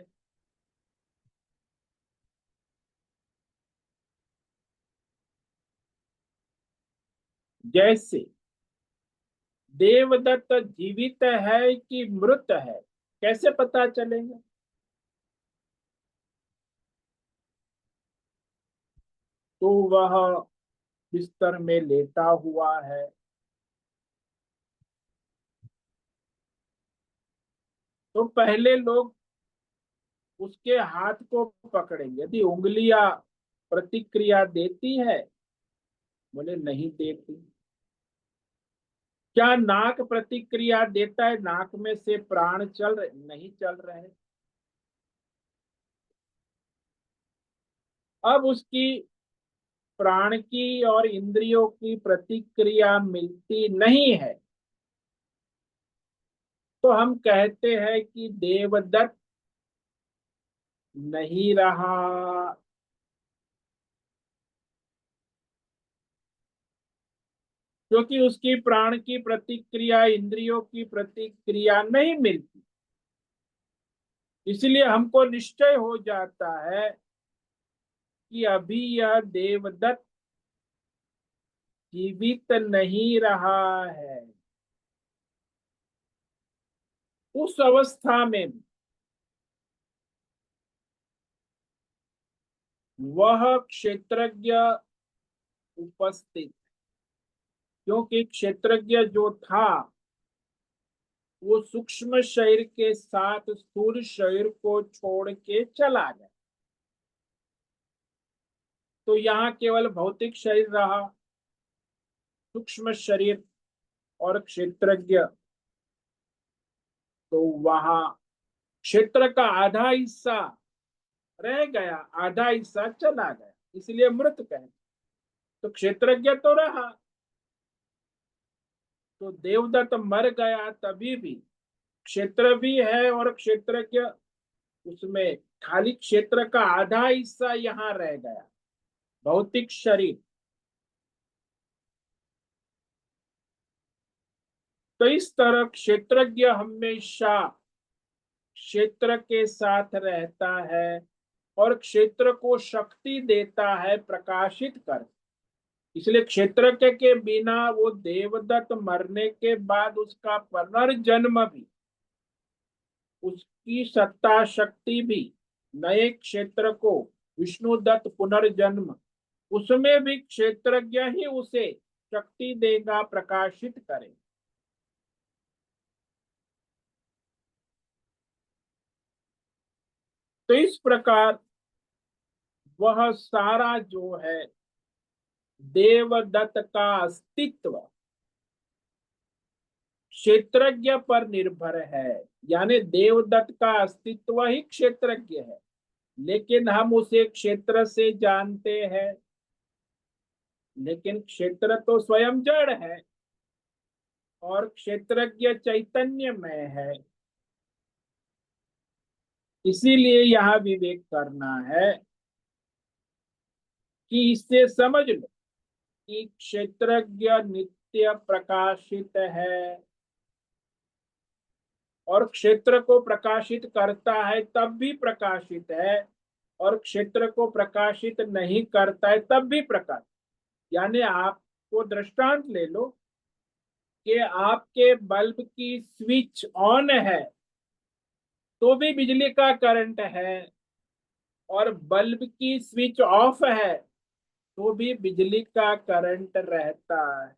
जैसे देवदत्त जीवित है कि मृत है, कैसे पता चलेगा? तो वह बिस्तर में लेटा हुआ है, तो पहले लोग उसके हाथ को पकड़ेंगे, यदि उंगलियां प्रतिक्रिया देती है, बोले नहीं देती। क्या नाक प्रतिक्रिया देता है? नाक में से प्राण चल रहे नहीं चल रहे। अब उसकी प्राण की और इंद्रियों की प्रतिक्रिया मिलती नहीं है, तो हम कहते हैं कि देवदत्त नहीं रहा। क्योंकि उसकी प्राण की प्रतिक्रिया, इंद्रियों की प्रतिक्रिया नहीं मिलती, इसलिए हमको निश्चय हो जाता है कि अभी यह देवदत्त जीवित नहीं रहा है। उस अवस्था में वह क्षेत्रज्ञ उपस्थित, क्योंकि क्षेत्रज्ञ जो था वो सूक्ष्म शरीर के साथ स्थूल शरीर को छोड़ के चला गया, तो यहाँ केवल भौतिक शरीर रहा, सूक्ष्म शरीर और क्षेत्रज्ञ, तो वहां क्षेत्र का आधा हिस्सा रह गया, आधा हिस्सा चला गया, इसलिए मृत कहे। तो क्षेत्रज्ञ तो रहा, तो देवदत्त मर गया तभी भी क्षेत्र भी है और क्षेत्रज्ञ, उसमें खाली क्षेत्र का आधा हिस्सा यहाँ रह गया, भौतिक शरीर। तो इस तरह क्षेत्रज्ञ हमेशा क्षेत्र के साथ रहता है और क्षेत्र को शक्ति देता है, प्रकाशित कर। इसलिए क्षेत्रज्ञ के बिना वो देवदत्त मरने के बाद उसका पुनर्जन्म भी, उसकी सत्ता शक्ति भी, नए क्षेत्र को विष्णुदत्त पुनर्जन्म, उसमें भी क्षेत्रज्ञ ही उसे शक्ति देगा, प्रकाशित करे। तो इस प्रकार वह सारा जो है देवदत्त का अस्तित्व क्षेत्रज्ञ पर निर्भर है, यानी देवदत्त का अस्तित्व ही क्षेत्रज्ञ है, लेकिन हम उसे क्षेत्र से जानते हैं, लेकिन क्षेत्र तो स्वयं जड़ है और क्षेत्रज्ञ चैतन्य में है। इसीलिए यहाँ विवेक करना है कि इससे समझ लो कि क्षेत्रज्ञ नित्य प्रकाशित है और क्षेत्र को प्रकाशित करता है तब भी प्रकाशित है, और क्षेत्र को प्रकाशित नहीं करता है तब भी प्रकाशित। यानी आपको दृष्टांत ले लो कि आपके बल्ब की स्विच ऑन है तो भी बिजली का करंट है, और बल्ब की स्विच ऑफ है तो भी बिजली का करंट रहता है।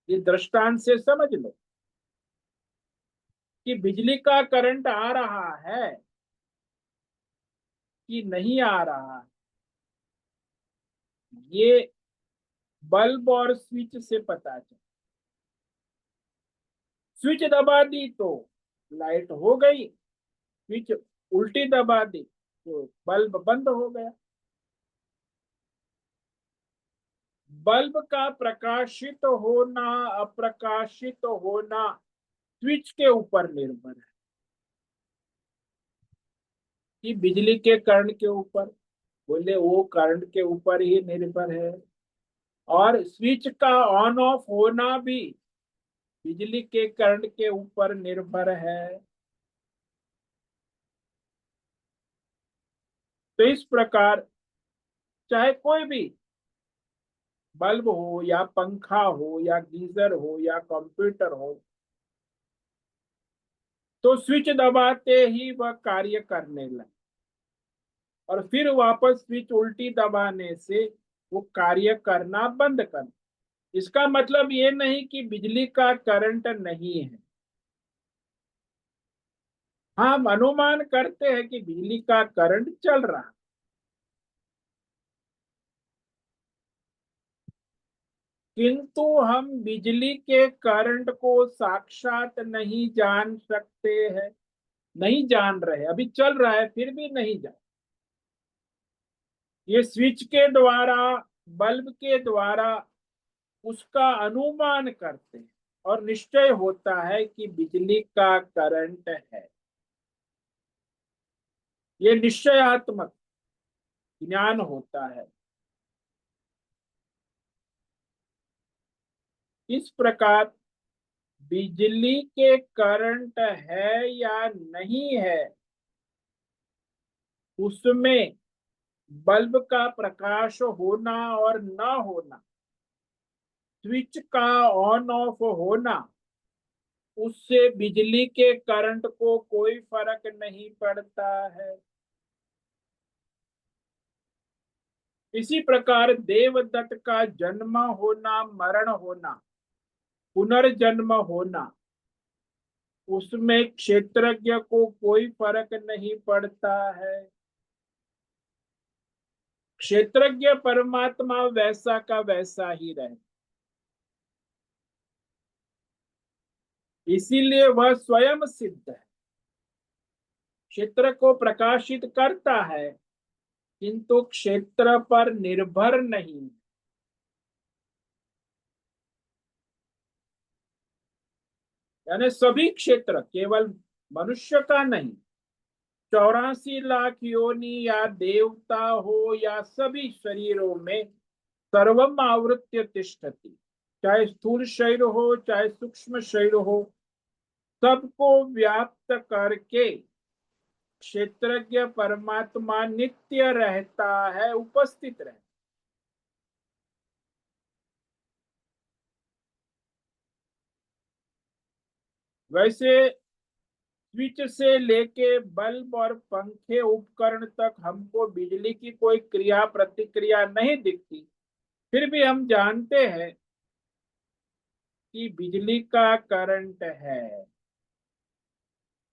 ये दृष्टांत से समझ लो कि बिजली का करंट आ रहा है कि नहीं आ रहा है, ये बल्ब और स्विच से पता चला। स्विच दबा दी तो लाइट हो गई, स्विच उल्टी दबा दी तो बल्ब बंद हो गया। बल्ब का प्रकाशित होना अप्रकाशित होना स्विच के ऊपर निर्भर है, कि बिजली के करंट के ऊपर, बोले वो करंट के ऊपर ही निर्भर है। और स्विच का ऑन ऑफ होना भी बिजली के करंट के ऊपर निर्भर है। तो इस प्रकार चाहे कोई भी बल्ब हो या पंखा हो या गीजर हो या कंप्यूटर हो, तो स्विच दबाते ही वह कार्य करने लगे और फिर वापस स्विच उल्टी दबाने से वो कार्य करना बंद कर। इसका मतलब ये नहीं कि बिजली का करंट नहीं है। हाँ, हम अनुमान करते हैं कि बिजली का करंट चल रहा है, किंतु हम बिजली के करंट को साक्षात नहीं जान सकते हैं, नहीं जान रहे, अभी चल रहा है फिर भी नहीं जान। ये स्विच के द्वारा, बल्ब के द्वारा उसका अनुमान करते हैं और निश्चय होता है कि बिजली का करंट है। ये निश्चयात्मक ज्ञान होता है। इस प्रकार बिजली के करंट है या नहीं है, उसमें बल्ब का प्रकाश होना और न होना, स्विच का ऑन ऑफ होना, उससे बिजली के करंट को कोई फर्क नहीं पड़ता है। इसी प्रकार देवदत्त का जन्म होना, मरण होना, पुनर्जन्म होना, उसमें क्षेत्रज्ञ को कोई फर्क नहीं पड़ता है। क्षेत्रज्ञ परमात्मा वैसा का वैसा ही रहे, इसीलिए वह स्वयं सिद्ध है, क्षेत्र को प्रकाशित करता है किंतु क्षेत्र पर निर्भर नहीं। यानी सभी क्षेत्र, केवल मनुष्य का नहीं, 84 लाख योनि या देवता हो या सभी शरीरों में सर्वम आवृत्य तिष्ठति, चाहे स्थूल शरीर हो चाहे सूक्ष्म शरीर हो, सबको व्याप्त करके क्षेत्रज्ञ परमात्मा नित्य रहता है, उपस्थित रहता है। वैसे स्विच से लेके बल्ब और पंखे उपकरण तक हमको बिजली की कोई क्रिया प्रतिक्रिया नहीं दिखती, फिर भी हम जानते हैं कि बिजली का करंट है,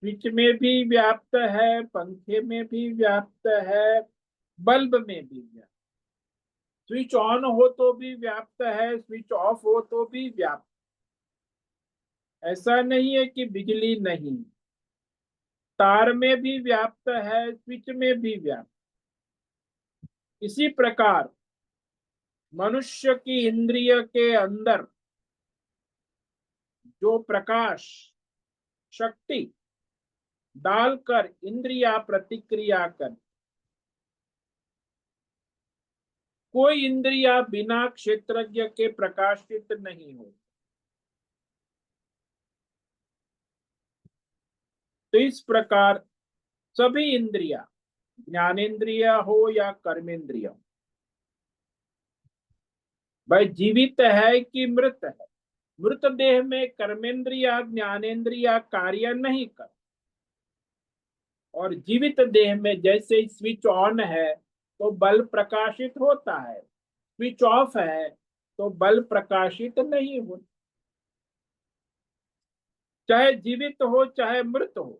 स्विच में भी व्याप्त है, पंखे में भी व्याप्त है, बल्ब में भी व्याप्त। स्विच ऑन हो तो भी व्याप्त है, स्विच ऑफ हो तो भी व्याप्त। ऐसा नहीं है कि बिजली नहीं, तार में भी व्याप्त है, स्विच में भी व्याप्त। इसी प्रकार मनुष्य की इंद्रिय के अंदर जो प्रकाश शक्ति डालकर इंद्रिया प्रतिक्रिया कर, कोई इंद्रिया बिना क्षेत्रज्ञ के प्रकाशित नहीं हो। तो इस प्रकार सभी इंद्रिया, ज्ञानेन्द्रिय हो या कर्मेंद्रिय, वह जीवित है कि मृत है। मृत देह में कर्मेंद्रिया ज्ञानेन्द्रिया कार्य नहीं कर, और जीवित देह में जैसे स्विच ऑन है तो बल्ब प्रकाशित होता है, स्विच ऑफ है तो बल्ब प्रकाशित नहीं होता। चाहे जीवित हो चाहे मृत हो,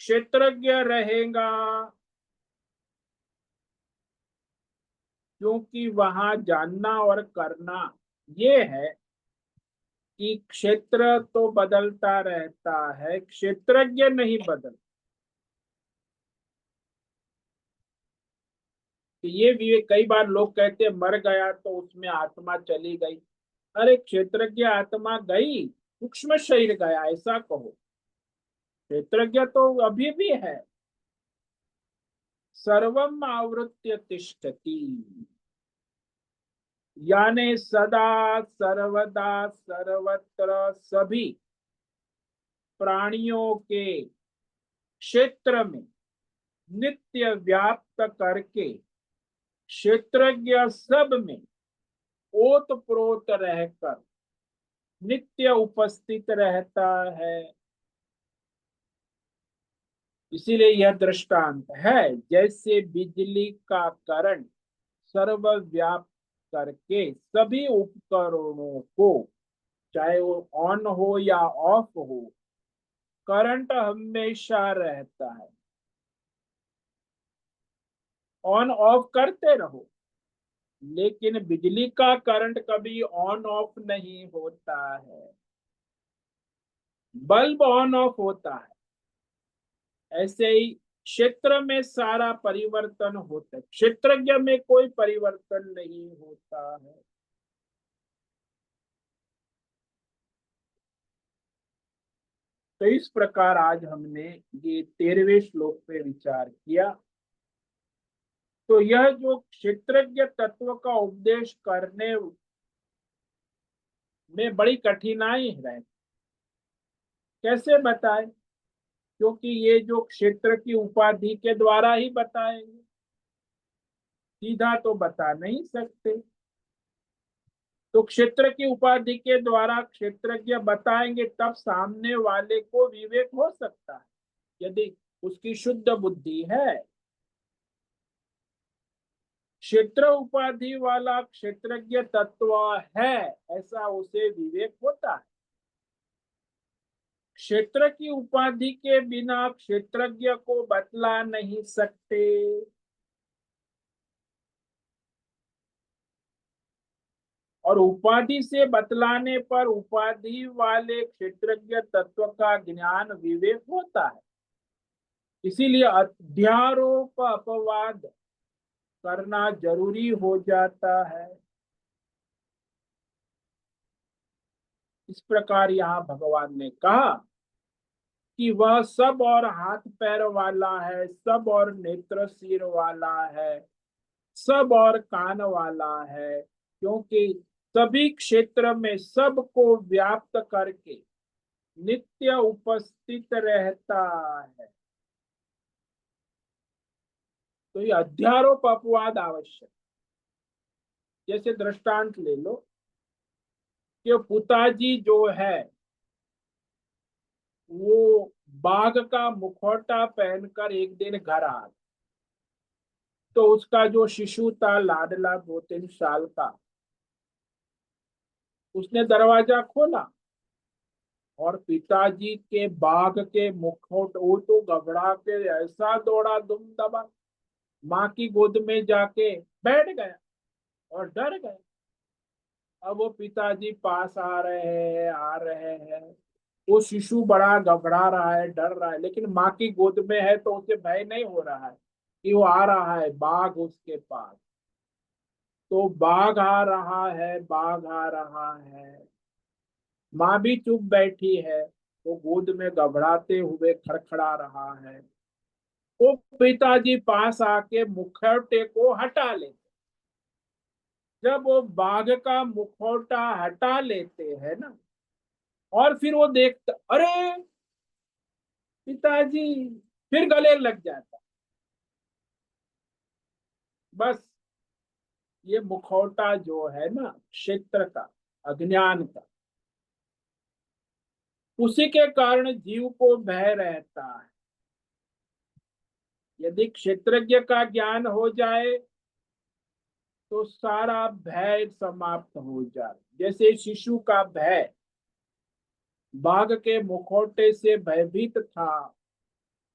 क्षेत्रज्ञ रहेगा, क्योंकि वहां जानना और करना ये है कि क्षेत्र तो बदलता रहता है, क्षेत्रज्ञ नहीं बदल। कि ये भी कई बार लोग कहते हैं मर गया तो उसमें आत्मा चली गई। अरे क्षेत्रज्ञ आत्मा गई, सूक्ष्म शरीर गया ऐसा कहो, क्षेत्रज्ञ तो अभी भी है। सर्वम आवृत्य तिष्ठति, यानी सदा सर्वदा सर्वत्र सभी प्राणियों के क्षेत्र में नित्य व्याप्त करके क्षेत्रज्ञ सब में ओत प्रोत रहकर नित्य उपस्थित रहता है। इसीलिए यह दृष्टांत है, जैसे बिजली का करंट सर्वव्याप्त करके सभी उपकरणों को, चाहे वो ऑन हो या ऑफ हो, करंट हमेशा रहता है। ऑन ऑफ करते रहो, लेकिन बिजली का करंट कभी ऑन ऑफ नहीं होता है। बल्ब ऑन ऑफ होता है, ऐसे ही क्षेत्र में सारा परिवर्तन होता है, क्षेत्रज्ञ में कोई परिवर्तन नहीं होता है। तो इस प्रकार आज हमने ये 13वें श्लोक पे विचार किया। तो यह जो क्षेत्रज्ञ तत्व का उपदेश करने में बड़ी कठिनाई है, कैसे बताए, क्योंकि ये जो क्षेत्र की उपाधि के द्वारा ही बताएंगे, सीधा तो बता नहीं सकते। तो क्षेत्र की उपाधि के द्वारा क्षेत्रज्ञ बताएंगे, तब सामने वाले को विवेक हो सकता है, यदि उसकी शुद्ध बुद्धि है। क्षेत्र उपाधि वाला क्षेत्रज्ञ तत्व है, ऐसा उसे विवेक होता है। क्षेत्र की उपाधि के बिना क्षेत्रज्ञ को बतला नहीं सकते। और उपाधि से बतलाने पर उपाधि वाले क्षेत्रज्ञ तत्व का ज्ञान विवेक होता है। इसीलिए अध्यारोप अपवाद करना जरूरी हो जाता है। इस प्रकार यहाँ भगवान ने कहा कि वह सब और हाथ पैर वाला है, सब और नेत्र सिर वाला है, सब और कान वाला है, क्योंकि सभी क्षेत्र में सबको व्याप्त करके नित्य उपस्थित रहता है। तो ये अध्यारोप अपवाद आवश्यक। जैसे दृष्टांत ले लो कि पिताजी जो है वो बाघ का मुखौटा पहनकर एक दिन घर आ गए। तो उसका जो शिशु था लाडला 2-3 साल का, उसने दरवाजा खोला और पिताजी के बाघ के मुखौट, वो तो घबरा के ऐसा दौड़ा दुम दबा, माँ की गोद में जाके बैठ गया और डर गया। अब वो पिताजी पास आ रहे हैं, वो शिशु बड़ा घबरा रहा है, डर रहा है, लेकिन माँ की गोद में है तो उसे भय नहीं हो रहा है कि वो आ रहा है बाघ उसके पास। तो बाघ आ रहा है, बाघ आ रहा है, माँ भी चुप बैठी है, वो गोद में घबराते हुए खड़खड़ा रहा है। वो पिताजी पास आके मुखौटे को हटा लेते। जब वो बाघ का मुखौटा हटा लेते हैं ना, और फिर वो देखता, अरे पिताजी, फिर गले लग जाता। बस ये मुखौटा जो है ना क्षेत्र का, अज्ञान का, उसी के कारण जीव को भय रहता है। यदि क्षेत्रज्ञ का ज्ञान हो जाए तो सारा भय समाप्त हो जाए। जैसे शिशु का भय बाघ के मुखौटे से भयभीत था,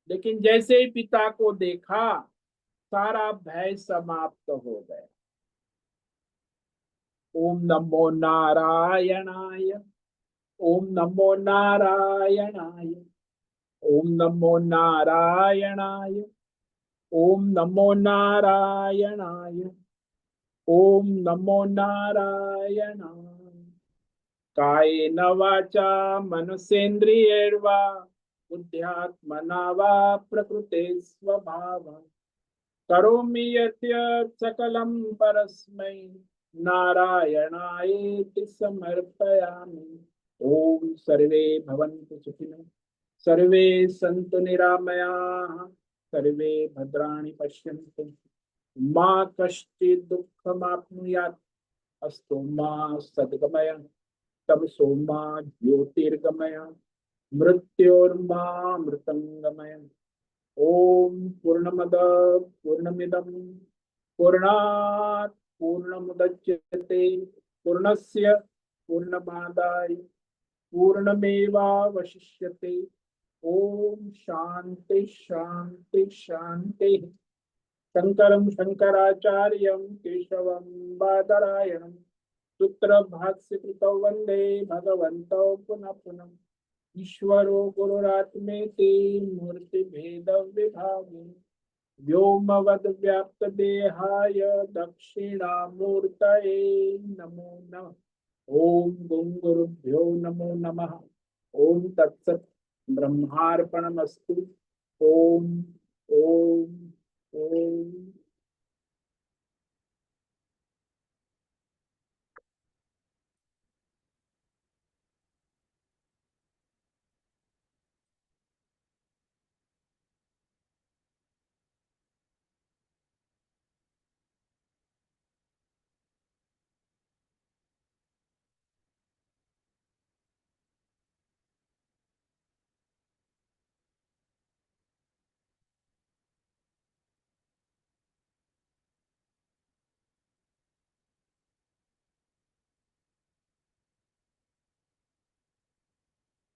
लेकिन जैसे ही पिता को देखा सारा भय समाप्त हो गया। ओम नमो नारायणाय, ओम नमो नारायणाय, ओम नमो नारायणाय, ओम नमो नारायणाय, ओम नमो नारायणाय। कायेन वाचा मनसेन्द्रियैर्वा बुद्ध्यात्मना वा प्रकृते स्वभावः करोमि यद्यत् सकलं परस्मै नारायणायेति समर्पयामि। ओम सर्वे भवन्तु सुखिनः, सर्वे सन्तु निरामयाः, सर्वे भद्राणि पश्यन्तु, मा कश्चित् दुःखमाप्नुयात्, अस्तु मा सद्गमय, तमसो मा ज्योतिर्गमय, मृत्योर्मा मृतंगमय। ओम पूर्णमद पूर्णमिदं पूर्णात् पूर्णमुदच्यते पूर्णस्य पूर्णमादाय पूर्णमेवावशिष्यते। ओम शांति शांति शांति। शंकरं शंकराचार्यं केशवं बादरायणं सूत्रभाष्यकृतौ वन्दे भगवन्तौ पुनः पुनः। ईश्वरो गुरुरात्मेति मूर्तिभेदविभागिने व्योमवद्व्याप्तदेहाय दक्षिणामूर्तये नमो नमः। ओम गुं गुरुभ्यो नमो नमः। ओम तत्सत्। ब्रह्मार्पणमस्तु। ओम ओम ओम।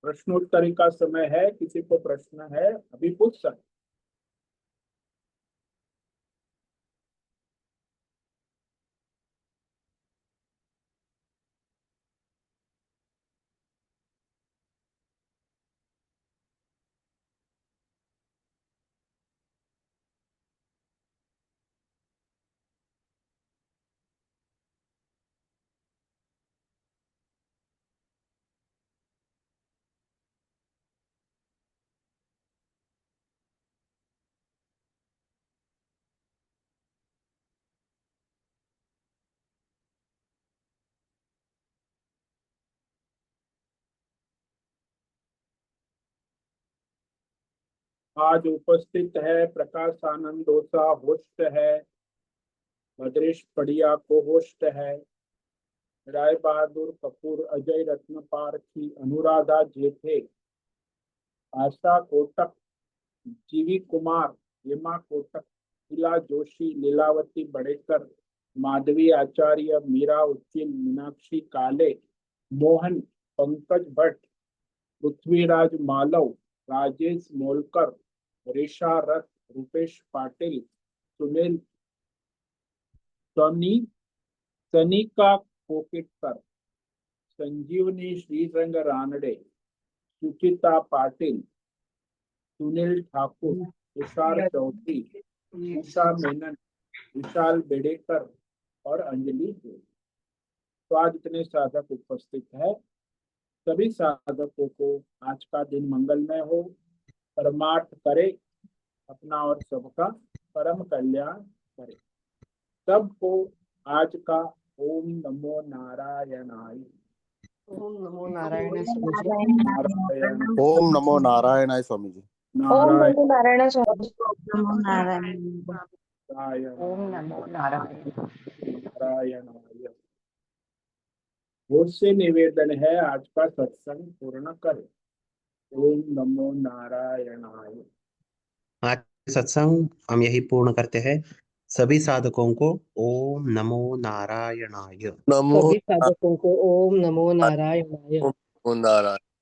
प्रश्नोत्तरी का समय है, किसी को प्रश्न है अभी पूछ सकते। आज उपस्थित है प्रकाश आनंद ओसा, होस्ट है। भद्रेश पड़िया को होस्ट है। राय बहादुर कपूर, अजय रत्न पारखी, अनुराधा जेठे, आशा कोटक, जीवी कुमार, हेमा कोटक, शीला जोशी, लीलावती बड़ेकर, माधवी आचार्य, मीरा उच्चिल, मीनाक्षी काले, मोहन, पंकज भट्ट, पृथ्वीराज मालव, राजेश मोलकर, रेशा रथ, रूपेश पाटिल, सुनील, सनी, सनिका कोकेटकर, संजीवनी श्रीरंग रानडे, सुचिता पाटिल, सुनील ठाकुर, तुषार चौधरी, उषा मेनन, विशाल बेड़ेकर और अंजलि देव। तो आज इतने साधक उपस्थित है। सभी साधकों को आज का दिन मंगलमय हो, परमार्थ करे, अपना और सबका परम कल्याण करे। सबको आज का ओम नमो नारायणाय। ओम नमो नारायण स्वामी जी। नारायण ओम नमो नारायणाय स्वामी जी। ओम नारायण नमो नारायण स्वामी जी। नमो नारायण। ओम नमो नारायण। नारायणाय। मुझसे निवेदन है आज का सत्संग पूर्ण करें। ओम नमो नारायणाय। आज के सत्संग हम यही पूर्ण करते हैं। सभी साधकों को ओम नमो नारायणाय। नमो सभी साधकों को ओम नमो नारायणाय। नमो नारायण।